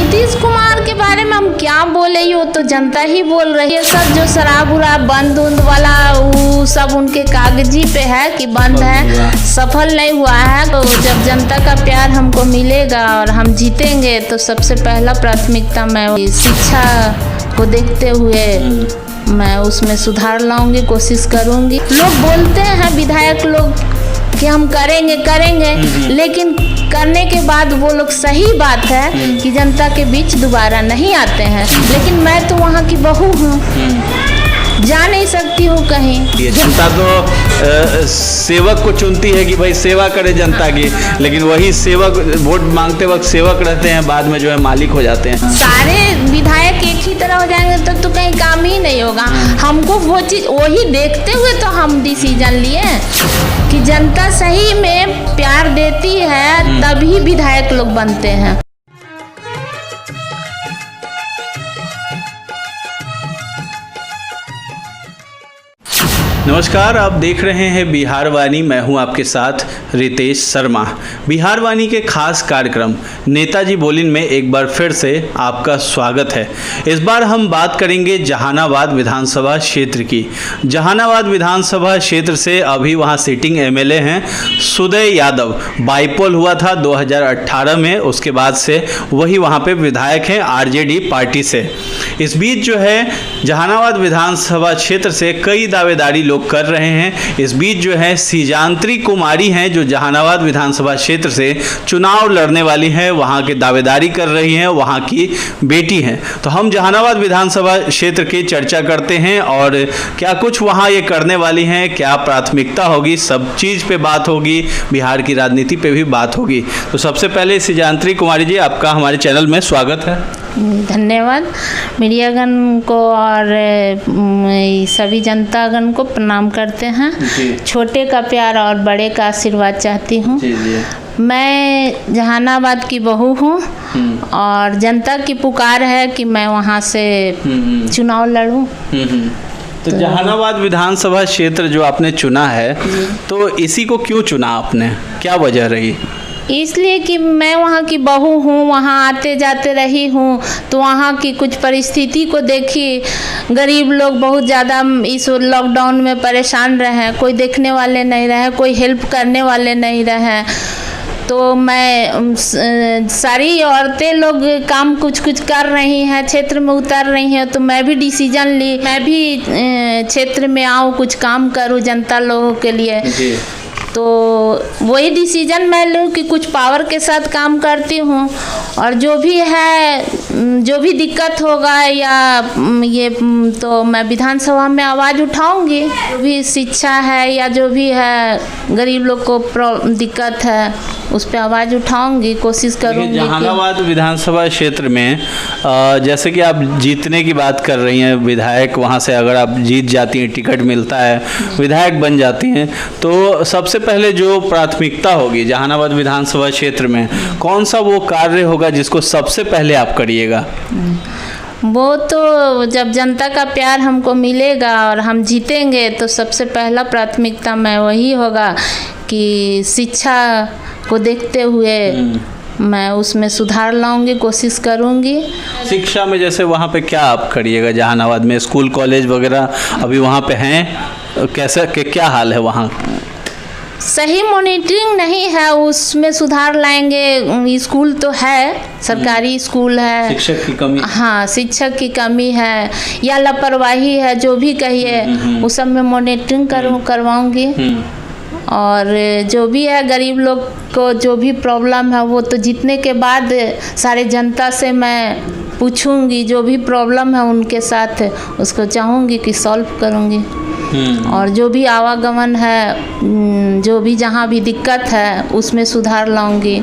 नीतीश कुमार के बारे में हम क्या बोले, ये तो जनता ही बोल रही है। सब जो शराब उराब बंद उंद वाला वो सब उनके कागजी पे है कि बंद है, सफल नहीं हुआ है। तो जब जनता का प्यार हमको मिलेगा और हम जीतेंगे तो सबसे पहला प्राथमिकता मैं शिक्षा को देखते हुए मैं उसमें सुधार लाऊंगी, कोशिश करूंगी। लोग बोलते हैं विधायक लोग कि हम करेंगे, लेकिन करने के बाद वो लोग सही बात है कि जनता के बीच दोबारा नहीं आते हैं। लेकिन मैं तो वहाँ की बहू हूँ, जा नहीं सकती हूँ कहीं। जनता तो सेवक को चुनती है कि भाई सेवा करे जनता की, लेकिन वही सेवक वोट मांगते वक्त सेवक रहते हैं, बाद में जो है मालिक हो जाते हैं। सारे विधायक एक ही तरह हो जाएंगे तब तो कहीं काम ही नहीं होगा। हमको वो चीज वही देखते हुए तो हम डिसीजन लिए कि जनता सही में प्यार देती है तभी विधायक लोग बनते हैं। नमस्कार, आप देख रहे हैं बिहार वाणी। मैं हूं आपके साथ रितेश शर्मा। बिहार वाणी के खास कार्यक्रम नेताजी बोलिन में एक बार फिर से आपका स्वागत है। इस बार हम बात करेंगे जहानाबाद विधानसभा क्षेत्र की। जहानाबाद विधानसभा क्षेत्र से अभी वहां सिटिंग एमएलए हैं सुदय यादव। बाईपोल हुआ था 2018 में, उसके बाद से वही वहां पे विधायक हैं आरजेडी पार्टी से। इस बीच जो है जहानाबाद विधानसभा क्षेत्र से कई दावेदारी लोग कर रहे हैं। इस बीच जो है सीजांत्री कुमारी हैं जो जहानाबाद विधानसभा क्षेत्र से चुनाव लड़ने वाली हैं, वहां के दावेदारी कर रही हैं, वहां की बेटी हैं। तो हम जहानाबाद विधानसभा क्षेत्र की चर्चा करते हैं और क्या कुछ वहां ये करने वाली हैं, क्या प्राथमिकता होगी, सब चीज़ पे बात होगी, बिहार की राजनीति पे भी बात होगी। तो सबसे पहले सीजांत्री कुमारी जी, आपका हमारे चैनल में स्वागत है। धन्यवाद। मीडियागण को और सभी जनतागण को प्रणाम करते हैं। छोटे का प्यार और बड़े का आशीर्वाद चाहती हूँ। मैं जहानाबाद की बहू हूँ और जनता की पुकार है कि मैं वहाँ से चुनाव लड़ूं। तो जहानाबाद विधानसभा क्षेत्र जो आपने चुना है, तो इसी को क्यों चुना आपने, क्या वजह रही? इसलिए कि मैं वहाँ की बहू हूँ, वहाँ आते जाते रही हूँ, तो वहाँ की कुछ परिस्थिति को देखी। गरीब लोग बहुत ज़्यादा इस लॉकडाउन में परेशान रहे, कोई देखने वाले नहीं रहे, कोई हेल्प करने वाले नहीं रहे। तो मैं सारी औरतें लोग काम कुछ कर रही हैं, क्षेत्र में उतर रही हैं, तो मैं भी डिसीजन ली, मैं भी क्षेत्र में आऊँ, कुछ काम करूँ जनता लोगों के लिए। तो वही डिसीजन मैं लूँ कि कुछ पावर के साथ काम करती हूँ और जो भी है, जो भी दिक्कत होगा या ये तो मैं विधानसभा में आवाज़ उठाऊंगी। जो भी शिक्षा है या जो भी है गरीब लोग को दिक्कत है उस पर आवाज़ उठाऊंगी, कोशिश करूंगी। जहानाबाद विधानसभा क्षेत्र में जैसे कि आप जीतने की बात कर रही हैं, विधायक वहां से अगर आप जीत जाती हैं, टिकट मिलता है, विधायक बन जाती हैं, तो सबसे पहले जो प्राथमिकता होगी जहानाबाद विधानसभा क्षेत्र में, कौन सा वो कार्य होगा जिसको सबसे पहले आप करिएगा? वो तो जब जनता का प्यार हमको मिलेगा और हम जीतेंगे तो सबसे पहला प्राथमिकता मैं वही होगा कि शिक्षा को देखते हुए मैं उसमें सुधार लाऊंगी, कोशिश करूंगी। शिक्षा में जैसे वहाँ पे क्या आप करिएगा? जहानाबाद में स्कूल कॉलेज वगैरह अभी वहाँ पे हैं, कैसा क्या हाल है वहाँ? सही मॉनिटरिंग नहीं है, उसमें सुधार लाएंगे। स्कूल तो है, सरकारी स्कूल है, शिक्षक की कमी, हाँ शिक्षक की कमी है या लापरवाही है, जो भी कहिए उस सब में मॉनिटरिंग करवाऊंगी। और जो भी है गरीब लोग को जो भी प्रॉब्लम है वो तो जीतने के बाद सारे जनता से मैं पूछूंगी, जो भी प्रॉब्लम है उनके साथ उसको चाहूँगी कि सॉल्व करूँगी। और जो भी आवागमन है, जो भी जहाँ भी दिक्कत है उसमें सुधार लाऊंगी।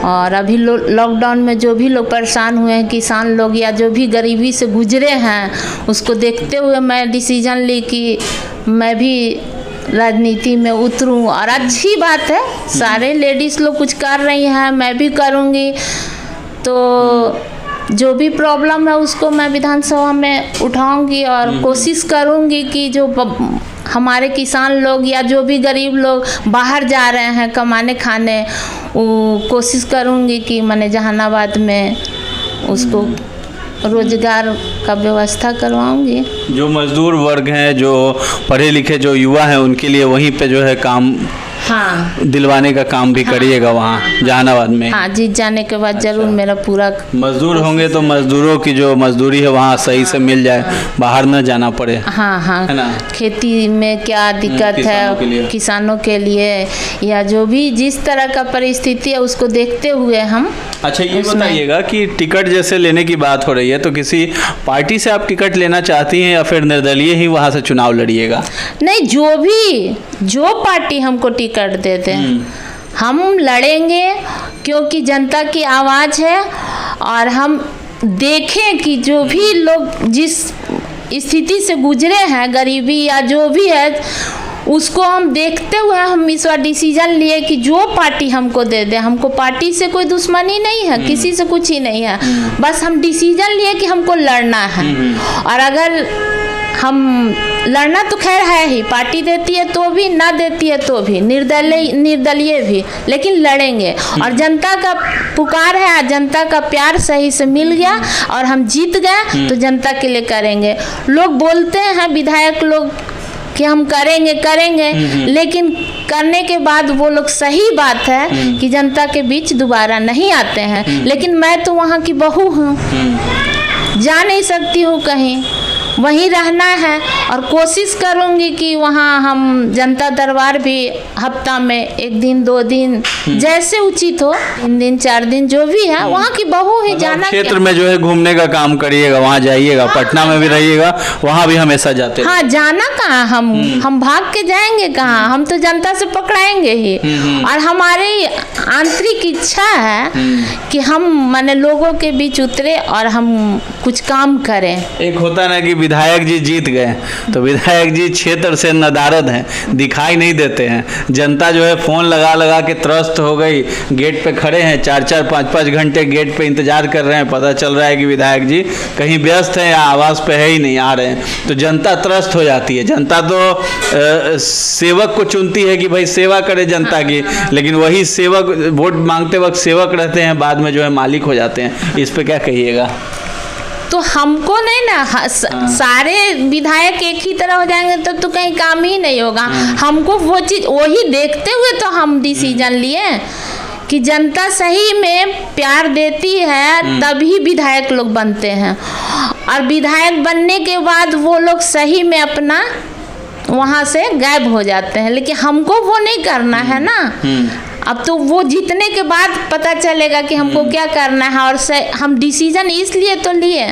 और अभी लॉकडाउन में जो भी लोग परेशान हुए हैं, किसान लोग या जो भी गरीबी से गुजरे हैं, उसको देखते हुए मैं डिसीजन ली कि मैं भी राजनीति में उतरूं। और अच्छी बात है, सारे लेडीज़ लोग कुछ कर रही हैं, मैं भी करूँगी। तो जो भी प्रॉब्लम है उसको मैं विधानसभा में उठाऊंगी और कोशिश करूंगी कि जो हमारे किसान लोग या जो भी गरीब लोग बाहर जा रहे हैं कमाने खाने, वो कोशिश करूंगी कि मैंने जहानाबाद में उसको रोजगार का व्यवस्था करवाऊंगी। जो मजदूर वर्ग हैं, जो पढ़े लिखे जो युवा हैं, उनके लिए वहीं पे जो है काम हाँ दिलवाने का काम भी करिएगा वहाँ जहानाबाद में। हाँ, जीत जाने के बाद जरूर मेरा पूरा मजदूर होंगे तो मजदूरों की जो मजदूरी है वहाँ सही से मिल जाए, बाहर न जाना पड़े। हाँ हाँ, है ना? खेती में क्या दिक्कत है किसानों के लिए, या जो भी जिस तरह का परिस्थिति है उसको देखते हुए हम। अच्छा, ये बताइएगा कि टिकट जैसे लेने की बात हो रही है, तो किसी पार्टी से आप टिकट लेना चाहती हैं या फिर निर्दलीय ही वहाँ से चुनाव लड़िएगा? नहीं, जो पार्टी हमको टिकट दे दे हम लड़ेंगे, क्योंकि जनता की आवाज़ है। और हम देखें कि जो भी लोग जिस स्थिति से गुजरे हैं, गरीबी या जो भी है, उसको हम देखते हुए हम इस बार डिसीजन लिए कि जो पार्टी हमको दे दे। हमको पार्टी से कोई दुश्मनी नहीं है, किसी से कुछ ही नहीं है, बस हम डिसीजन लिए कि हमको लड़ना है। और अगर हम लड़ना तो खैर है ही, पार्टी देती है तो भी, ना देती है तो भी, निर्दलीय भी, लेकिन लड़ेंगे। और जनता का पुकार है, जनता का प्यार सही से मिल गया और हम जीत गए तो जनता के लिए करेंगे। लोग बोलते हैं विधायक लोग कि हम करेंगे, लेकिन करने के बाद वो लोग, सही बात है कि जनता के बीच दोबारा नहीं आते हैं। लेकिन मैं तो वहाँ की बहू हूँ, जा नहीं सकती हूँ कहीं, वहीं रहना है। और कोशिश करूँगी कि वहाँ हम जनता दरबार भी हफ्ता में 1 दिन 2 दिन जैसे उचित हो, 3 दिन 4 दिन जो भी है, वहाँ की बहू ही जाना। क्षेत्र में जो है घूमने का काम करिएगा, वहाँ जाइएगा। पटना में भी रहिएगा, वहाँ भी हमेशा जाते हैं। हाँ, जाना कहाँ, हम भाग के जाएंगे कहाँ, हम तो जनता से पकड़ाएंगे ही। और हमारी आंतरिक इच्छा है कि हम माने लोगों के बीच उतरे और हम कुछ काम करें। एक होता ना कि विधायक जी जीत गए तो विधायक जी क्षेत्र से नदारद हैं, दिखाई नहीं देते हैं। जनता जो है फ़ोन लगा लगा के त्रस्त हो गई, गेट पे खड़े हैं, 4-4 5-5 घंटे गेट पे इंतजार कर रहे हैं। पता चल रहा है कि विधायक जी कहीं व्यस्त हैं या आवास पे है ही नहीं, आ रहे हैं, तो जनता त्रस्त हो जाती है। जनता तो सेवक को चुनती है कि भाई सेवा करे जनता की, लेकिन वही सेवक वोट मांगते वक्त सेवक रहते हैं, बाद में जो है मालिक हो जाते हैं। इस पे क्या कहिएगा? तो हमको नहीं ना, सारे विधायक एक ही तरह हो जाएंगे तब तो कहीं काम ही नहीं होगा। हमको वो चीज़ वही देखते हुए तो हम डिसीजन लिए कि जनता सही में प्यार देती है तभी विधायक लोग बनते हैं। और विधायक बनने के बाद वो लोग सही में अपना वहाँ से गायब हो जाते हैं, लेकिन हमको वो नहीं करना है ना। अब तो वो जीतने के बाद पता चलेगा कि हमको क्या करना है। और हम डिसीजन इसलिए तो लिए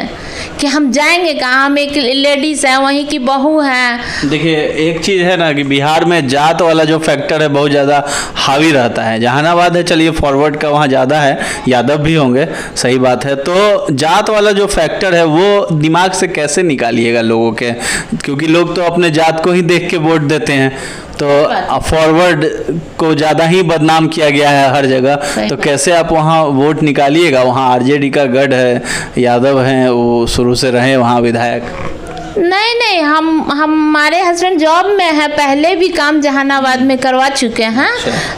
कि हम जाएंगे कहाँ, हम एक लेडीज़ है, वहीं की बहू है। देखिए, एक चीज़ है ना कि बिहार में जात वाला जो फैक्टर है बहुत ज़्यादा हावी रहता है। जहानाबाद है, चलिए फॉरवर्ड का वहाँ ज़्यादा है, यादव भी होंगे, सही बात है। तो जात वाला जो फैक्टर है वो दिमाग से कैसे निकालिएगा लोगों के, क्योंकि लोग तो अपने जात को ही देख के वोट देते हैं। तो फॉरवर्ड को ज़्यादा ही बदनाम किया गया है हर जगह, तो कैसे आप वहाँ वोट निकालिएगा? वहाँ आरजेडी का गढ़ है, यादव हैं, वो शुरू से रहे वहाँ विधायक। नहीं, हमारे हस्बैंड जॉब में है, पहले भी काम जहानाबाद में करवा चुके हैं।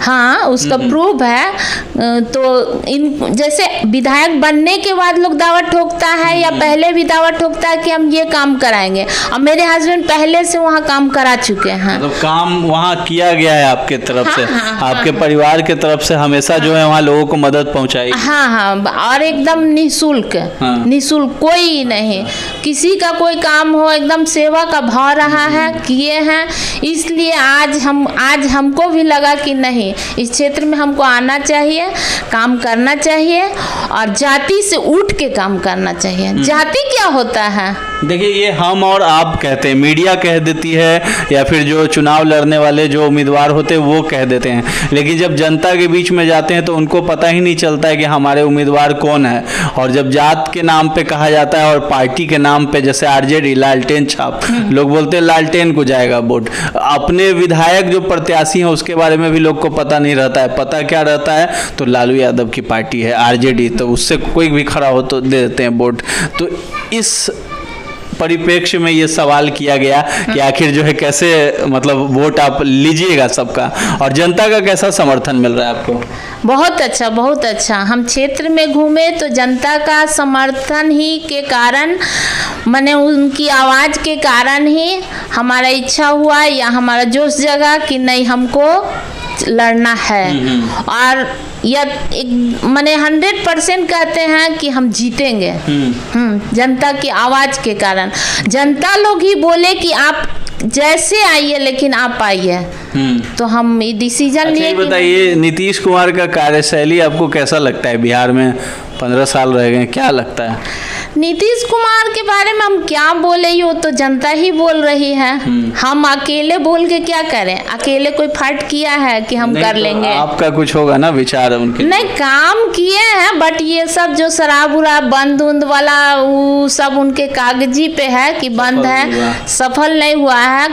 हाँ, उसका प्रूफ है। तो इन जैसे विधायक बनने के बाद लोग दावा ठोकता है या पहले भी दावा ठोकता है कि हम ये काम कराएंगे, और मेरे हस्बैंड पहले से वहाँ काम करा चुके हैं। मतलब काम वहाँ किया गया है आपके तरफ से, आपके परिवार के तरफ से हमेशा जो है वहाँ लोगों को मदद पहुँचाई। हाँ, और एकदम निःशुल्क, निःशुल्क, कोई नहीं, किसी का कोई काम हो एकदम सेवा का भाव रहा है, किए हैं। इसलिए आज हमको भी लगा कि नहीं, इस क्षेत्र में हमको आना चाहिए, काम करना चाहिए और जाति से उठ के काम करना चाहिए। जाति क्या होता है? देखिए, ये हम और आप कहते हैं, मीडिया कह देती है, या फिर जो चुनाव लड़ने वाले जो उम्मीदवार होते हैं वो कह देते हैं, लेकिन जब जनता के बीच में जाते हैं तो उनको पता ही नहीं चलता है कि हमारे उम्मीदवार कौन है। और जब जात के नाम पे कहा जाता है और पार्टी के नाम पे, जैसे आरजेडी लालटेन छाप, लोग बोलते हैं लालटेन को जाएगा वोट। अपने विधायक जो प्रत्याशी हैं उसके बारे में भी लोग को पता नहीं रहता है। पता क्या रहता है? तो लालू यादव की पार्टी है आरजेडी, तो उससे कोई भी खड़ा हो तो दे देते हैं वोट। तो इस परिप्रेक्ष्य में ये सवाल किया गया कि आखिर जो है कैसे मतलब वोट आप लीजिएगा सबका, और जनता का कैसा समर्थन मिल रहा है आपको? बहुत अच्छा, बहुत अच्छा। हम क्षेत्र में घूमे तो जनता का समर्थन ही के कारण, मैंने उनकी आवाज़ के कारण ही हमारा इच्छा हुआ या हमारा जोश जगा कि नहीं हमको लड़ना है। और यह मैंने 100% कहते हैं कि हम जीतेंगे। जनता की आवाज़ के कारण, जनता लोग ही बोले कि आप जैसे आइए लेकिन आप आइए, तो हम डिसीजन लिए। अच्छा, बताइए नीतीश कुमार का कार्यशैली आपको कैसा लगता है? बिहार में 15 साल रह गए, क्या लगता है? नीतीश कुमार के बारे में हम क्या बोले, यो तो जनता ही बोल रही है। हम अकेले बोल के क्या करें? अकेले कोई फट किया है कि हम कर लेंगे? आपका कुछ होगा ना विचार उनके? नहीं, काम किए हैं, बट ये सब जो शराब उराब बंद उंद वाला वो सब उनके कागजी पे है कि बंद है, सफल नहीं हुआ है।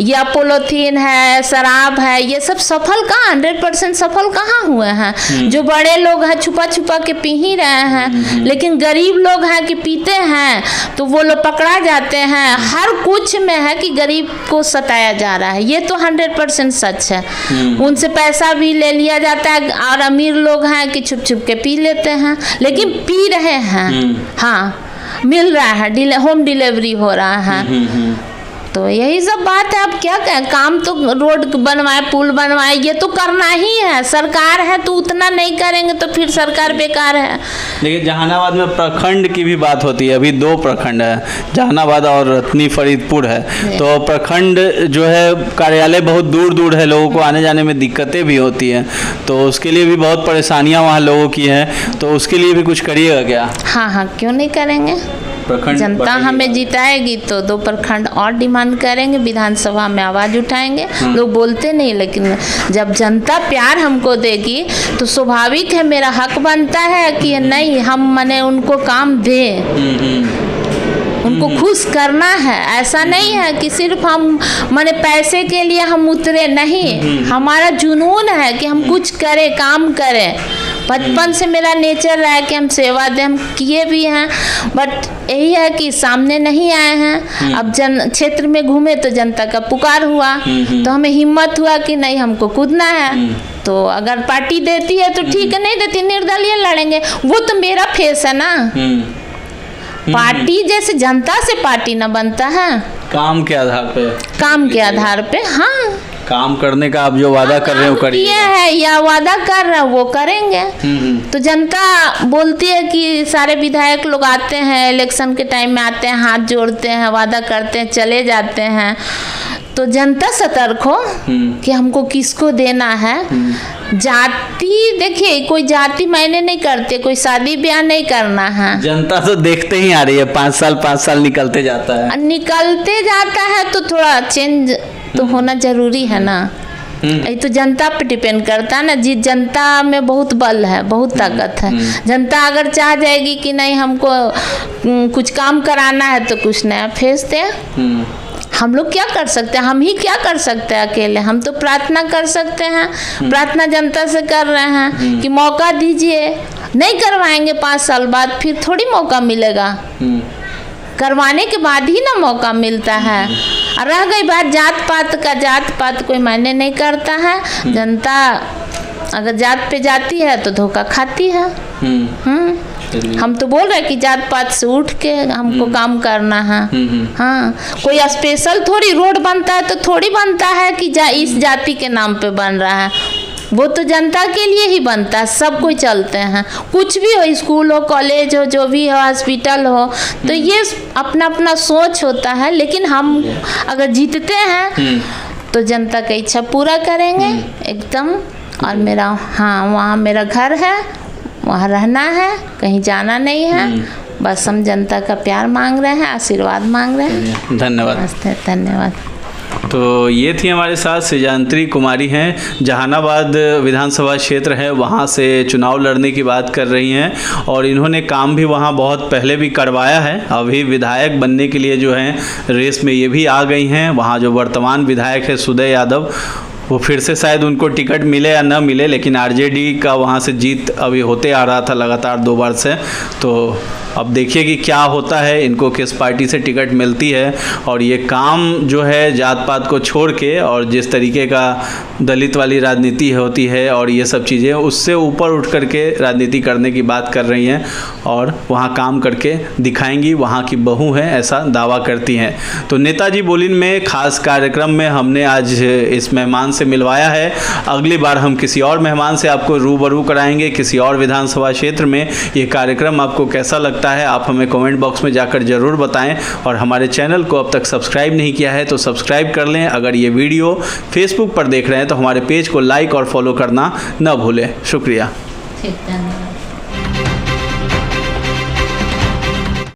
या पोलोथीन है, शराब है, ये सब सफल कहाँ, 100% सफल कहाँ हुए हैं? जो बड़े लोग हैं छुपा छुपा के पी ही रहे हैं, लेकिन गरीब लोग हैं कि पीते हैं तो वो लोग पकड़ा जाते हैं। हर कुछ में है कि गरीब को सताया जा रहा है, ये तो 100% सच है। उनसे पैसा भी ले लिया जाता है, और अमीर लोग हैं कि छुप छुप के पी लेते हैं, लेकिन पी रहे हैं। हाँ, मिल रहा है, होम डिलीवरी हो रहा है। तो यही सब बात है। अब क्या कहें, काम तो रोड बनवाए, पुल बनवाए, ये तो करना ही है। सरकार है तो उतना नहीं करेंगे तो फिर सरकार बेकार है। देखिए, जहानाबाद में प्रखंड की भी बात होती है। अभी 2 प्रखंड है, जहानाबाद और रत्नी फरीदपुर है। तो प्रखंड जो है कार्यालय बहुत दूर दूर है, लोगों को आने जाने में दिक्कतें भी होती हैं, तो उसके लिए भी बहुत परेशानियां वहाँ लोगों की हैं। तो उसके लिए भी कुछ करिएगा क्या? हाँ हाँ, क्यों नहीं करेंगे। जनता हमें जिताएगी तो 2 प्रखंड और डिमांड करेंगे, विधानसभा में आवाज़ उठाएंगे। लोग बोलते नहीं, लेकिन जब जनता प्यार हमको देगी तो स्वाभाविक है, मेरा हक बनता है कि नहीं हम माने उनको काम दें, उनको खुश करना है। ऐसा नहीं है कि सिर्फ हम माने पैसे के लिए हम उतरे, नहीं, हमारा जुनून है कि हम कुछ करें, काम करें। बचपन से मेरा नेचर रहा है कि हम सेवा दें, हम किए भी हैं, बट यही है कि सामने नहीं आए हैं। अब क्षेत्र में घूमे तो जनता का पुकार हुआ, तो हमें हिम्मत हुआ कि नहीं हमको कूदना है। तो अगर पार्टी देती है तो ठीक है, नहीं देती निर्दलीय लड़ेंगे, वो तो मेरा फेस है ना। पार्टी जैसे जनता से पार्टी ना बनता है, काम के आधार पे, काम के आधार पे। हाँ, काम करने का आप जो वादा कर रहे हो करिए है या वादा कर रहे हो वो करेंगे। तो जनता बोलती है कि सारे विधायक लोग आते हैं, इलेक्शन के टाइम में आते हैं, हाथ जोड़ते हैं, वादा करते हैं, चले जाते हैं। तो जनता सतर्क हो कि हमको किसको देना है। जाति, देखिए कोई जाति मायने नहीं करते, कोई शादी ब्याह नहीं करना है। जनता तो देखते ही आ रही है, 5 साल निकलते जाता है तो थोड़ा चेंज तो होना जरूरी है ना। ये तो जनता पे डिपेंड करता है ना जी। जनता में बहुत बल है, बहुत ताकत है। जनता अगर चाह जाएगी कि नहीं हमको कुछ काम कराना है तो कुछ नया फेस दे। हम लोग क्या कर सकते हैं, हम ही क्या कर सकते हैं अकेले। हम तो प्रार्थना कर सकते हैं, प्रार्थना जनता से कर रहे हैं कि मौका दीजिए। नहीं करवाएंगे 5 साल बाद, फिर थोड़ी मौका मिलेगा। करवाने के बाद ही ना मौका मिलता है। और रह गई बात जात पात का, जात पात कोई मायने नहीं करता है। जनता अगर जात पे जाती है तो धोखा खाती है। हम तो बोल रहे हैं कि जात पात से उठ के हमको काम करना है। हाँ, कोई स्पेशल थोड़ी रोड बनता है तो थोड़ी बनता है कि इस जाति के नाम पे बन रहा है। वो तो जनता के लिए ही बनता है, सब कोई चलते हैं। कुछ भी हो, स्कूल हो, कॉलेज हो, जो भी हो, हॉस्पिटल हो, तो ये अपना अपना सोच होता है। लेकिन हम अगर जीतते हैं तो जनता का इच्छा पूरा करेंगे एकदम। और मेरा, हाँ, वहाँ मेरा घर है, वहाँ रहना है, कहीं जाना नहीं है। बस हम जनता का प्यार मांग रहे हैं, आशीर्वाद मांग रहे हैं। धन्यवाद। धन्यवाद। तो ये थी हमारे साथ सिजांत्री कुमारी हैं, जहानाबाद विधानसभा क्षेत्र है, वहाँ से चुनाव लड़ने की बात कर रही हैं। और इन्होंने काम भी वहाँ बहुत पहले भी करवाया है। अभी विधायक बनने के लिए जो है रेस में ये भी आ गई हैं। वहाँ जो वर्तमान विधायक है सुदय यादव, वो फिर से शायद उनको टिकट मिले या ना मिले, लेकिन आरजेडी का वहाँ से जीत अभी होते आ रहा था लगातार 2 बार से। तो अब देखिए कि क्या होता है, इनको किस पार्टी से टिकट मिलती है। और ये काम जो है जात पात को छोड़ के और जिस तरीके का दलित वाली राजनीति होती है और ये सब चीज़ें, उससे ऊपर उठ करके राजनीति करने की बात कर रही हैं और वहाँ काम करके दिखाएंगी, वहाँ की बहू हैं, ऐसा दावा करती हैं। तो नेताजी बोलिन में खास कार्यक्रम में हमने आज इस मेहमान से मिलवाया है। अगली बार हम किसी और मेहमान से आपको रूबरू कराएंगे किसी और विधानसभा क्षेत्र में। ये कार्यक्रम आपको कैसा लगता है आप हमें कमेंट बॉक्स में जाकर ज़रूर बताएं। और हमारे चैनल को अब तक सब्सक्राइब नहीं किया है तो सब्सक्राइब कर लें। अगर ये वीडियो फेसबुक पर देख रहे हैं तो हमारे पेज को लाइक और फॉलो करना न भूलें। शुक्रिया। ठीक, धन्यवाद।